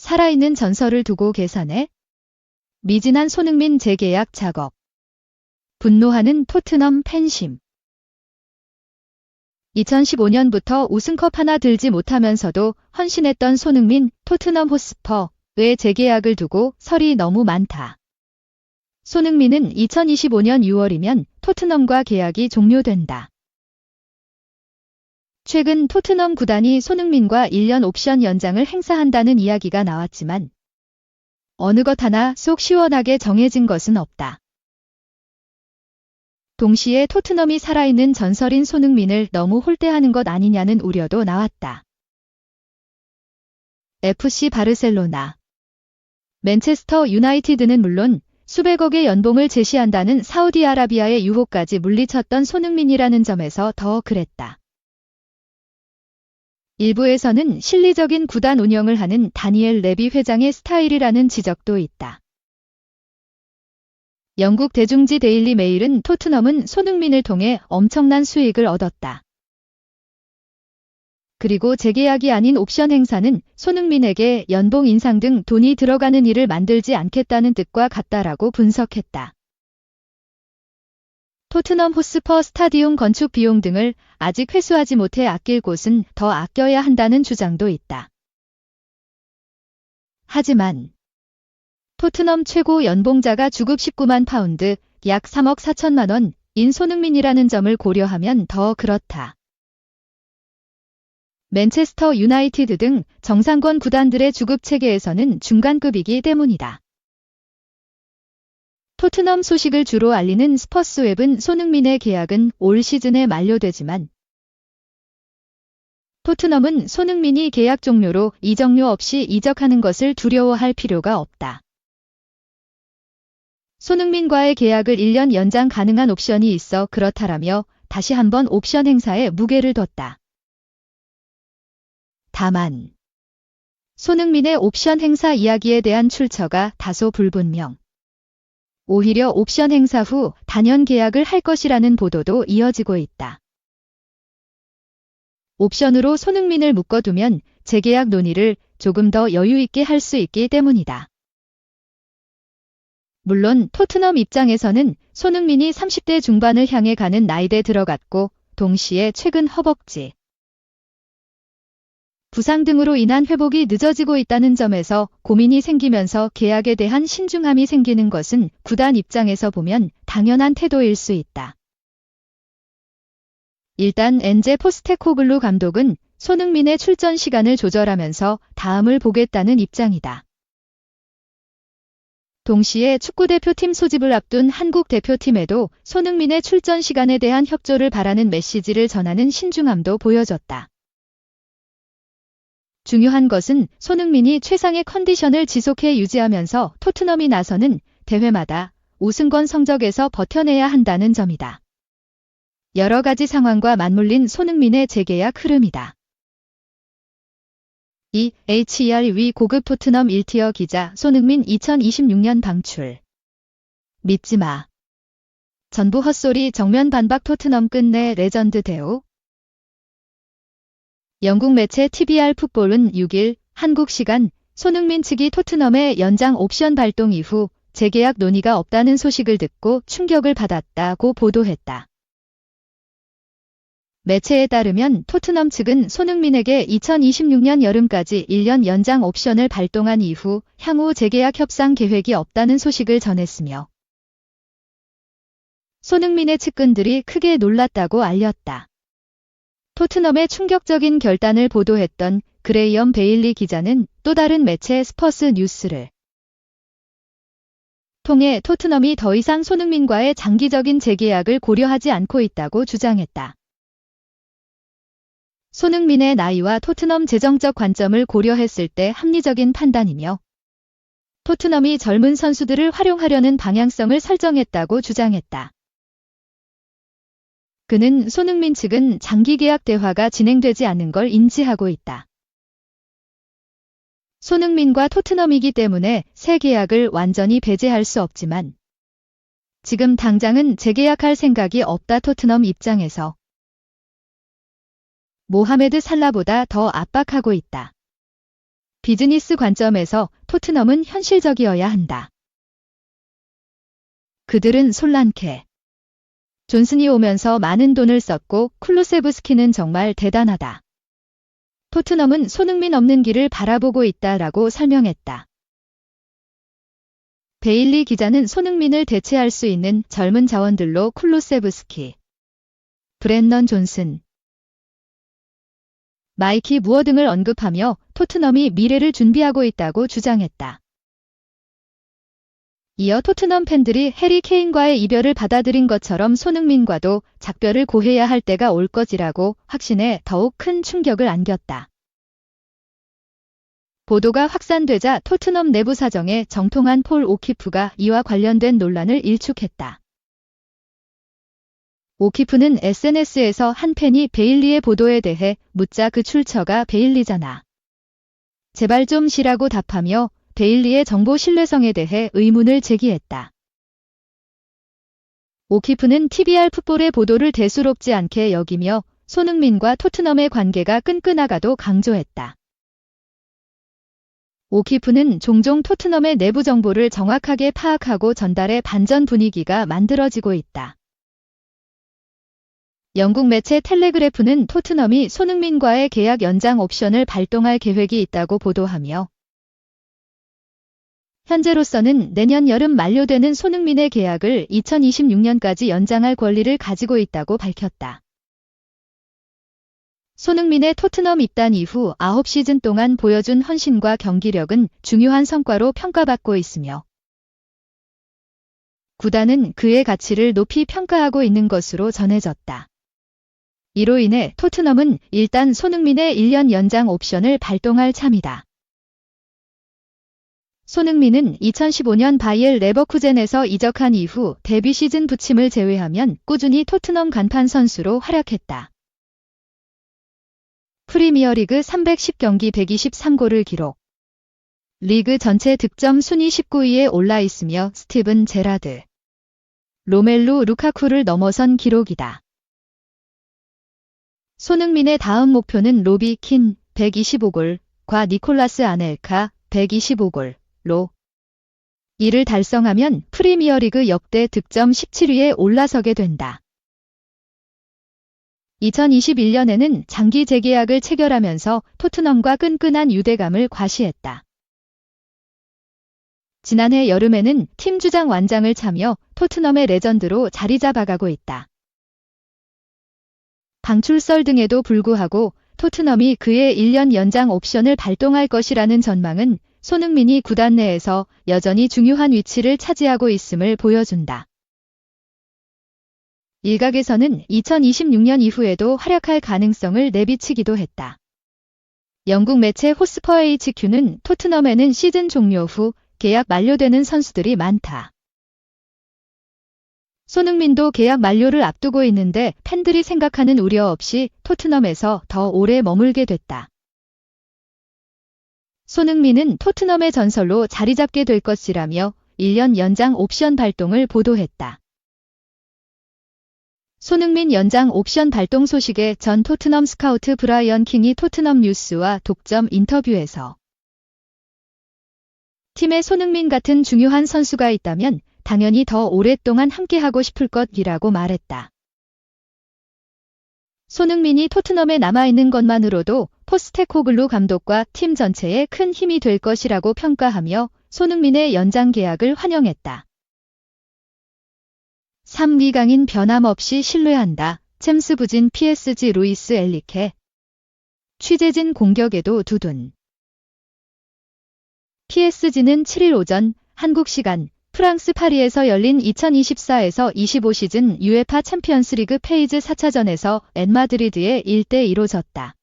살아있는 전설을 두고 계산해? 미진한 손흥민 재계약 작업. 분노하는 토트넘 팬심. 2015년부터 우승컵 하나 들지 못하면서도 헌신했던 손흥민, 토트넘 호스퍼의 재계약을 두고 설이 너무 많다. 손흥민은 2025년 6월이면 토트넘과 계약이 종료된다. 최근 토트넘 구단이 손흥민과 1년 옵션 연장을 행사한다는 이야기가 나왔지만 어느 것 하나 쏙 시원하게 정해진 것은 없다. 동시에 토트넘이 살아있는 전설인 손흥민을 너무 홀대하는 것 아니냐는 우려도 나왔다. FC 바르셀로나, 맨체스터 유나이티드는 물론 수백억의 연봉을 제시한다는 사우디아라비아의 유혹까지 물리쳤던 손흥민이라는 점에서 더 그랬다. 일부에서는 실리적인 구단 운영을 하는 다니엘 레비 회장의 스타일이라는 지적도 있다. 영국 대중지 데일리 메일은 토트넘은 손흥민을 통해 엄청난 수익을 얻었다. 그리고 재계약이 아닌 옵션 행사는 손흥민에게 연봉 인상 등 돈이 들어가는 일을 만들지 않겠다는 뜻과 같다라고 분석했다. 토트넘 호스퍼 스타디움 건축 비용 등을 아직 회수하지 못해 아낄 곳은 더 아껴야 한다는 주장도 있다. 하지만 토트넘 최고 연봉자가 주급 19만 파운드, 약 3억 4천만 원인 손흥민이라는 점을 고려하면 더 그렇다. 맨체스터 유나이티드 등 정상권 구단들의 주급 체계에서는 중간급이기 때문이다. 토트넘 소식을 주로 알리는 스퍼스웹은 손흥민의 계약은 올 시즌에 만료되지만 토트넘은 손흥민이 계약 종료로 이적료 없이 이적하는 것을 두려워할 필요가 없다. 손흥민과의 계약을 1년 연장 가능한 옵션이 있어 그렇다라며 다시 한번 옵션 행사에 무게를 뒀다. 다만 손흥민의 옵션 행사 이야기에 대한 출처가 다소 불분명. 오히려 옵션 행사 후 단연 계약을 할 것이라는 보도도 이어지고 있다. 옵션으로 손흥민을 묶어두면 재계약 논의를 조금 더 여유 있게 할 수 있기 때문이다. 물론 토트넘 입장에서는 손흥민이 30대 중반을 향해 가는 나이대 들어갔고 동시에 최근 허벅지, 부상 등으로 인한 회복이 늦어지고 있다는 점에서 고민이 생기면서 계약에 대한 신중함이 생기는 것은 구단 입장에서 보면 당연한 태도일 수 있다. 일단 엔제 포스테코글루 감독은 손흥민의 출전 시간을 조절하면서 다음을 보겠다는 입장이다. 동시에 축구대표팀 소집을 앞둔 한국 대표팀에도 손흥민의 출전 시간에 대한 협조를 바라는 메시지를 전하는 신중함도 보여졌다. 중요한 것은 손흥민이 최상의 컨디션을 지속해 유지하면서 토트넘이 나서는 대회마다 우승권 성적에서 버텨내야 한다는 점이다. 여러 가지 상황과 맞물린 손흥민의 재계약 흐름이다. HERV 고급 토트넘 1티어 기자 손흥민 2026년 방출. 믿지마. 전부 헛소리 정면 반박 토트넘 끝내 레전드 대우. 영국 매체 TBR 풋볼은 6일 한국 시간 손흥민 측이 토트넘의 연장 옵션 발동 이후 재계약 논의가 없다는 소식을 듣고 충격을 받았다고 보도했다. 매체에 따르면 토트넘 측은 손흥민에게 2026년 여름까지 1년 연장 옵션을 발동한 이후 향후 재계약 협상 계획이 없다는 소식을 전했으며 손흥민의 측근들이 크게 놀랐다고 알렸다. 토트넘의 충격적인 결단을 보도했던 그레이엄 베일리 기자는 또 다른 매체 스퍼스 뉴스를 통해 토트넘이 더 이상 손흥민과의 장기적인 재계약을 고려하지 않고 있다고 주장했다. 손흥민의 나이와 토트넘 재정적 관점을 고려했을 때 합리적인 판단이며 토트넘이 젊은 선수들을 활용하려는 방향성을 설정했다고 주장했다. 그는 손흥민 측은 장기 계약 대화가 진행되지 않은 걸 인지하고 있다. 손흥민과 토트넘이기 때문에 새 계약을 완전히 배제할 수 없지만 지금 당장은 재계약할 생각이 없다. 토트넘 입장에서 모하메드 살라보다 더 압박하고 있다. 비즈니스 관점에서 토트넘은 현실적이어야 한다. 그들은 솔란케. 존슨이 오면서 많은 돈을 썼고 쿨루세브스키는 정말 대단하다. 토트넘은 손흥민 없는 길을 바라보고 있다라고 설명했다. 베일리 기자는 손흥민을 대체할 수 있는 젊은 자원들로 쿨루세브스키, 브렌넌 존슨, 마이키 무어 등을 언급하며 토트넘이 미래를 준비하고 있다고 주장했다. 이어 토트넘 팬들이 해리 케인과의 이별을 받아들인 것처럼 손흥민과도 작별을 고해야 할 때가 올 것이라고 확신에 더욱 큰 충격을 안겼다. 보도가 확산되자 토트넘 내부 사정에 정통한 폴 오키프가 이와 관련된 논란을 일축했다. 오키프는 SNS에서 한 팬이 베일리의 보도에 대해 묻자 그 출처가 베일리잖아. 제발 좀 쉬라고 답하며 베일리의 정보 신뢰성에 대해 의문을 제기했다. 오키프는 TBR 풋볼의 보도를 대수롭지 않게 여기며 손흥민과 토트넘의 관계가 끈끈하다고 강조했다. 오키프는 종종 토트넘의 내부 정보를 정확하게 파악하고 전달해 반전 분위기가 만들어지고 있다. 영국 매체 텔레그래프는 토트넘이 손흥민과의 계약 연장 옵션을 발동할 계획이 있다고 보도하며 현재로서는 내년 여름 만료되는 손흥민의 계약을 2026년까지 연장할 권리를 가지고 있다고 밝혔다. 손흥민의 토트넘 입단 이후 9시즌 동안 보여준 헌신과 경기력은 중요한 성과로 평가받고 있으며 구단은 그의 가치를 높이 평가하고 있는 것으로 전해졌다. 이로 인해 토트넘은 일단 손흥민의 1년 연장 옵션을 발동할 참이다. 손흥민은 2015년 바이엘 레버쿠젠에서 이적한 이후 데뷔 시즌 부침을 제외하면 꾸준히 토트넘 간판 선수로 활약했다. 프리미어리그 310경기 123골을 기록. 리그 전체 득점 순위 19위에 올라 있으며 스티븐 제라드, 로멜루 루카쿠를 넘어선 기록이다. 손흥민의 다음 목표는 로비 킨 125골과 니콜라스 아넬카 125골로 이를 달성하면 프리미어리그 역대 득점 17위에 올라서게 된다. 2021년에는 장기 재계약을 체결하면서 토트넘과 끈끈한 유대감을 과시했다. 지난해 여름에는 팀 주장 완장을 차며 토트넘의 레전드로 자리 잡아가고 있다. 방출설 등에도 불구하고 토트넘이 그의 1년 연장 옵션을 발동할 것이라는 전망은 손흥민이 구단 내에서 여전히 중요한 위치를 차지하고 있음을 보여준다. 일각에서는 2026년 이후에도 활약할 가능성을 내비치기도 했다. 영국 매체 호스퍼 HQ는 토트넘에는 시즌 종료 후 계약 만료되는 선수들이 많다. 손흥민도 계약 만료를 앞두고 있는데 팬들이 생각하는 우려 없이 토트넘에서 더 오래 머물게 됐다. 손흥민은 토트넘의 전설로 자리 잡게 될 것이라며 1년 연장 옵션 발동을 보도했다. 손흥민 연장 옵션 발동 소식에 전 토트넘 스카우트 브라이언 킹이 토트넘 뉴스와 독점 인터뷰에서 팀에 손흥민 같은 중요한 선수가 있다면 당연히 더 오랫동안 함께하고 싶을 것이라고 말했다. 손흥민이 토트넘에 남아있는 것만으로도 포스테코글루 감독과 팀 전체에 큰 힘이 될 것이라고 평가하며 손흥민의 연장 계약을 환영했다. 3기강인 변함없이 신뢰한다. 챔스 부진 PSG 루이스 엘리케. 취재진 공격에도 두둔. PSG는 7일 오전 한국 시간 프랑스 파리에서 열린 2024에서 25 시즌 UEFA 챔피언스리그 페이즈 4차전에서 엔마드리드에 1대2로 졌다.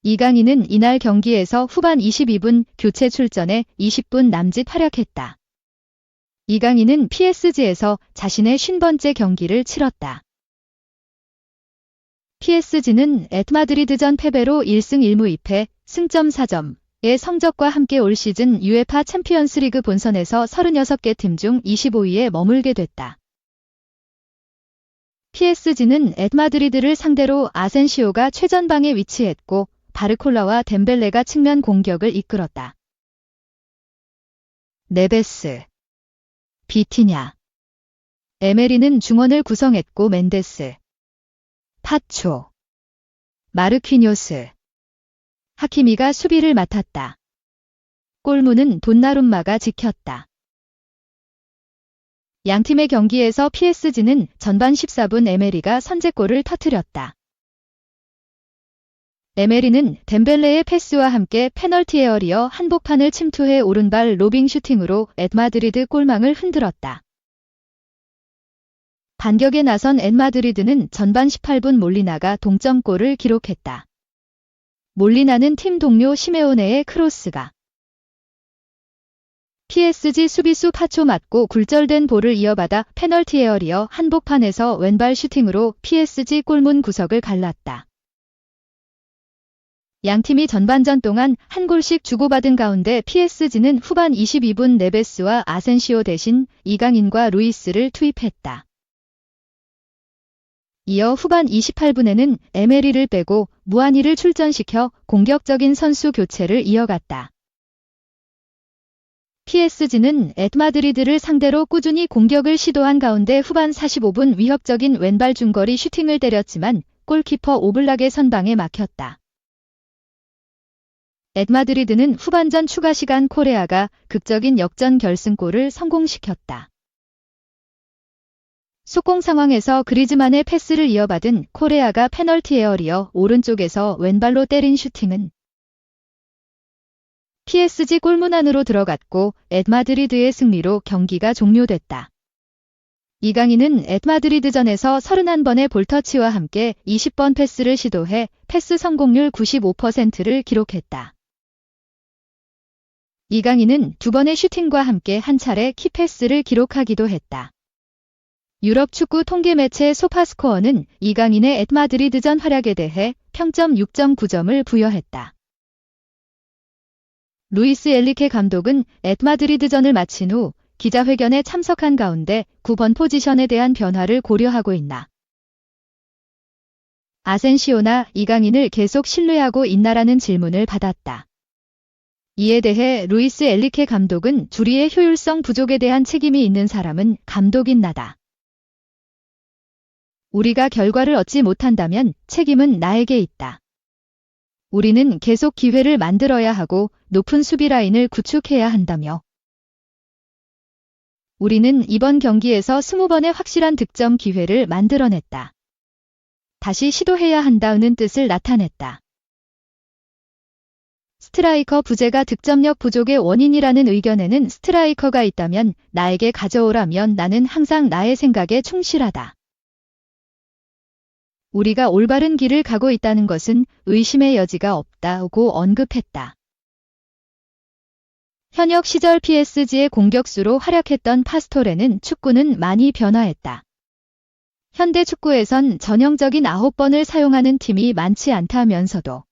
이강인은 이날 경기에서 후반 22분 교체 출전해 20분 남짓 활약했다. 이강인은 PSG에서 자신의 50번째 경기를 치렀다. PSG는 엔마드리드전 패배로 1승 1무 2패, 승점 4점의 성적과 함께 올 시즌 UEFA 챔피언스리그 본선에서 36개 팀 중 25위에 머물게 됐다. PSG는 엔마드리드를 상대로 아센시오가 최전방에 위치했고 바르콜라와 덴벨레가 측면 공격을 이끌었다. 네베스, 비티냐, 에메리는 중원을 구성했고 멘데스, 파초, 마르퀴뇨스, 하키미가 수비를 맡았다. 골문은 돈나룸마가 지켰다. 양팀의 경기에서 PSG는 전반 14분 에메리가 선제골을 터뜨렸다. 에메리는 덴벨레의 패스와 함께 페널티 에어리어 한복판을 침투해 오른발 로빙 슈팅으로 에드마드리드 골망을 흔들었다. 반격에 나선 에드마드리드는 전반 18분 몰리나가 동점골을 기록했다. 몰리나는 팀 동료 시메오네의 크로스가 PSG 수비수 파초 맞고 굴절된 볼을 이어받아 페널티 에어리어 한복판에서 왼발 슈팅으로 PSG 골문 구석을 갈랐다. 양팀이 전반전 동안 한 골씩 주고받은 가운데 PSG는 후반 22분 네베스와 아센시오 대신 이강인과 루이스를 투입했다. 이어 후반 28분에는 에메리를 빼고 무아니를 출전시켜 공격적인 선수 교체를 이어갔다. PSG는 에드마드리드를 상대로 꾸준히 공격을 시도한 가운데 후반 45분 위협적인 왼발 중거리 슈팅을 때렸지만 골키퍼 오블락의 선방에 막혔다. 에드마드리드는 후반전 추가 시간 코레아가 극적인 역전 결승골을 성공시켰다. 속공 상황에서 그리즈만의 패스를 이어받은 코레아가 페널티 에어리어 오른쪽에서 왼발로 때린 슈팅은 PSG 골문 안으로 들어갔고 에드마드리드의 승리로 경기가 종료됐다. 이강인은 에드마드리드전에서 31번의 볼터치와 함께 20번 패스를 시도해 패스 성공률 95%를 기록했다. 이강인은 2번의 슈팅과 함께 한 차례 키패스를 기록하기도 했다. 유럽 축구 통계 매체 소파스코어는 이강인의 에드마드리드전 활약에 대해 평점 6.9점을 부여했다. 루이스 엘리케 감독은 에드마드리드전을 마친 후 기자회견에 참석한 가운데 9번 포지션에 대한 변화를 고려하고 있나. 아센시오나 이강인을 계속 신뢰하고 있나라는 질문을 받았다. 이에 대해 루이스 엘리케 감독은 주리의 효율성 부족에 대한 책임이 있는 사람은 감독인 나다. 우리가 결과를 얻지 못한다면 책임은 나에게 있다. 우리는 계속 기회를 만들어야 하고 높은 수비 라인을 구축해야 한다며. 우리는 이번 경기에서 20번의 확실한 득점 기회를 만들어냈다. 다시 시도해야 한다는 뜻을 나타냈다. 스트라이커 부재가 득점력 부족의 원인이라는 의견에는 스트라이커가 있다면 나에게 가져오라면 나는 항상 나의 생각에 충실하다. 우리가 올바른 길을 가고 있다는 것은 의심의 여지가 없다고 언급했다. 현역 시절 PSG의 공격수로 활약했던 파스토레는 축구는 많이 변화했다. 현대 축구에선 전형적인 9번을 사용하는 팀이 많지 않다면서도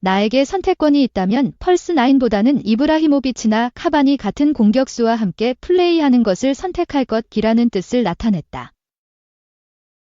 나에게 선택권이 있다면 펄스9보다는 이브라히모비치나 카바니 같은 공격수와 함께 플레이하는 것을 선택할 것이라는 뜻을 나타냈다.